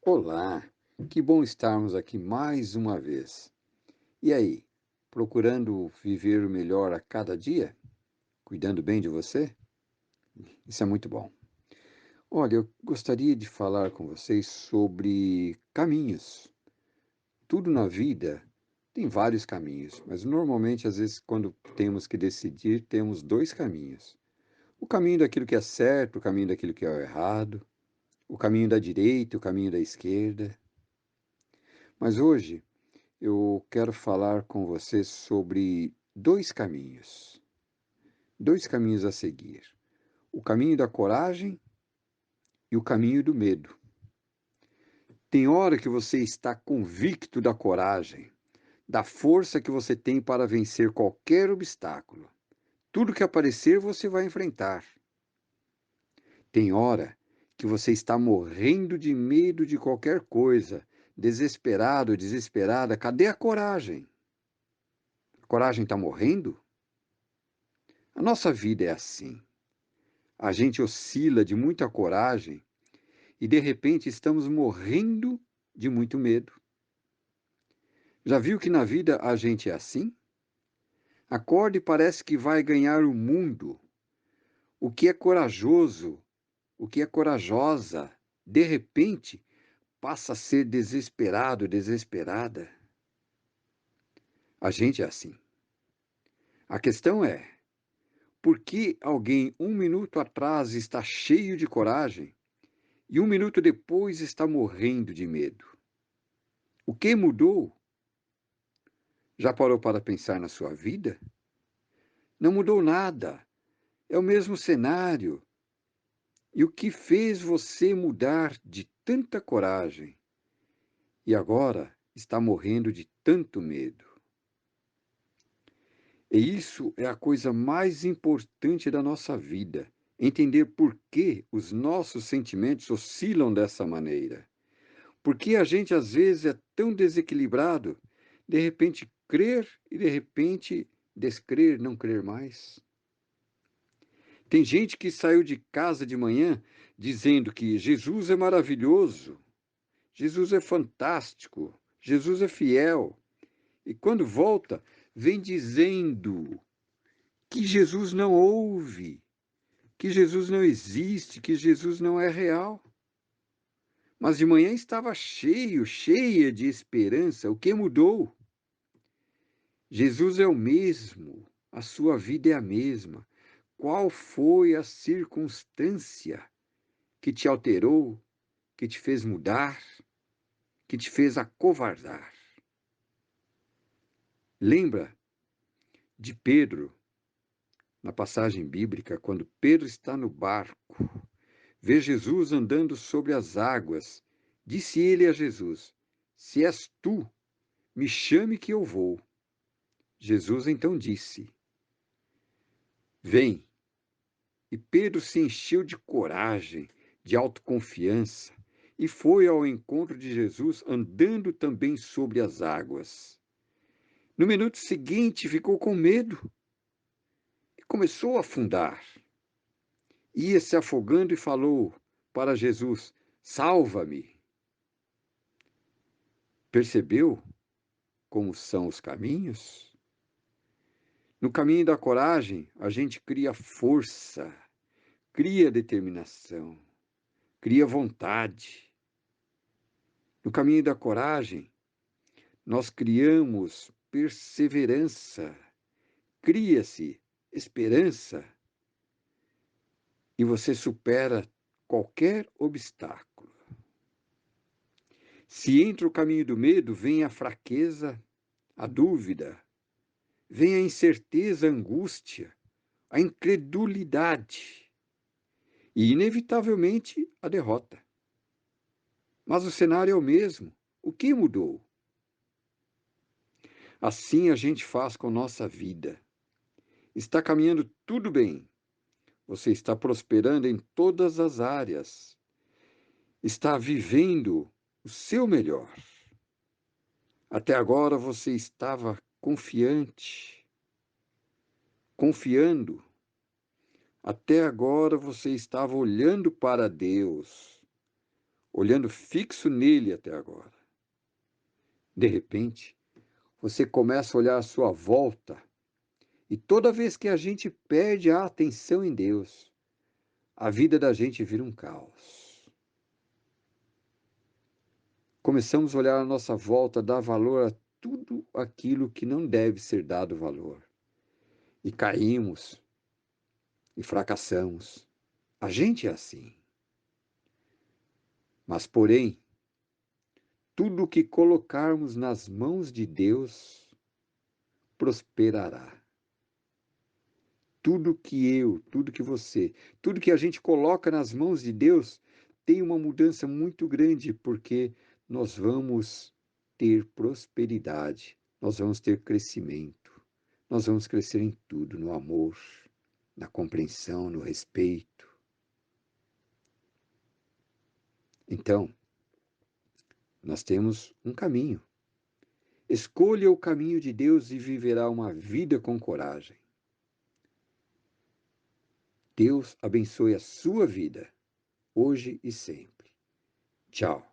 Olá, que bom estarmos aqui mais uma vez. E aí, procurando viver o melhor a cada dia? Cuidando bem de você? Isso é muito bom. Olha, eu gostaria de falar com vocês sobre caminhos. Tudo na vida tem vários caminhos, mas normalmente, às vezes, quando temos que decidir, temos dois caminhos: o caminho daquilo que é certo, o caminho daquilo que é o errado, o caminho da direita, o caminho da esquerda. Mas hoje, eu quero falar com você sobre dois caminhos a seguir: o caminho da coragem e o caminho do medo. Tem hora que você está convicto da coragem, da força que você tem para vencer qualquer obstáculo. Tudo que aparecer você vai enfrentar. Tem hora que você está morrendo de medo de qualquer coisa, desesperado, desesperada. Cadê a coragem? A coragem está morrendo? A nossa vida é assim. A gente oscila de muita coragem e de repente estamos morrendo de muito medo. Já viu que na vida a gente é assim? Acorda e parece que vai ganhar o mundo. O que é corajoso, o que é corajosa, de repente passa a ser desesperado, desesperada. A gente é assim. A questão é, por que alguém um minuto atrás está cheio de coragem e um minuto depois está morrendo de medo? O que mudou? Já parou para pensar na sua vida? Não mudou nada. É o mesmo cenário. E o que fez você mudar de tanta coragem e agora está morrendo de tanto medo? E isso é a coisa mais importante da nossa vida. Entender por que os nossos sentimentos oscilam dessa maneira. Por que a gente às vezes é tão desequilibrado, de repente crer e de repente descrer, não crer mais. Tem gente que saiu de casa de manhã dizendo que Jesus é maravilhoso, Jesus é fantástico, Jesus é fiel. E quando volta, vem dizendo que Jesus não ouve, que Jesus não existe, que Jesus não é real. Mas de manhã estava cheio, cheia de esperança. O que mudou? Jesus é o mesmo, a sua vida é a mesma. Qual foi a circunstância que te alterou, que te fez mudar, que te fez acovardar? Lembra de Pedro, na passagem bíblica, quando Pedro está no barco, vê Jesus andando sobre as águas. Disse ele a Jesus: Se és tu, me chame que eu vou. Jesus então disse: Vem. E Pedro se encheu de coragem, de autoconfiança, e foi ao encontro de Jesus andando também sobre as águas. No minuto seguinte, ficou com medo e começou a afundar. Ia se afogando e falou para Jesus: Salva-me. Percebeu como são os caminhos? No caminho da coragem, a gente cria força, cria determinação, cria vontade. No caminho da coragem, nós criamos perseverança, cria-se esperança e você supera qualquer obstáculo. Se entra o caminho do medo, vem a fraqueza, a dúvida, vem a incerteza, a angústia, a incredulidade e, inevitavelmente, a derrota. Mas o cenário é o mesmo. O que mudou? Assim a gente faz com nossa vida. Está caminhando tudo bem. Você está prosperando em todas as áreas. Está vivendo o seu melhor. Até agora você estava confiante, confiando. Até agora você estava olhando para Deus, olhando fixo nele até agora. De repente, você começa a olhar à sua volta e toda vez que a gente perde a atenção em Deus, a vida da gente vira um caos. Começamos a olhar à nossa volta, dar valor a tudo aquilo que não deve ser dado valor. E caímos e fracassamos. A gente é assim. Mas, porém, tudo que colocarmos nas mãos de Deus prosperará. Tudo que você, tudo que a gente coloca nas mãos de Deus tem uma mudança muito grande, porque nós vamos ter prosperidade, nós vamos ter crescimento, nós vamos crescer em tudo, no amor, na compreensão, no respeito. Então, nós temos um caminho. Escolha o caminho de Deus e viverá uma vida com coragem. Deus abençoe a sua vida, hoje e sempre. Tchau.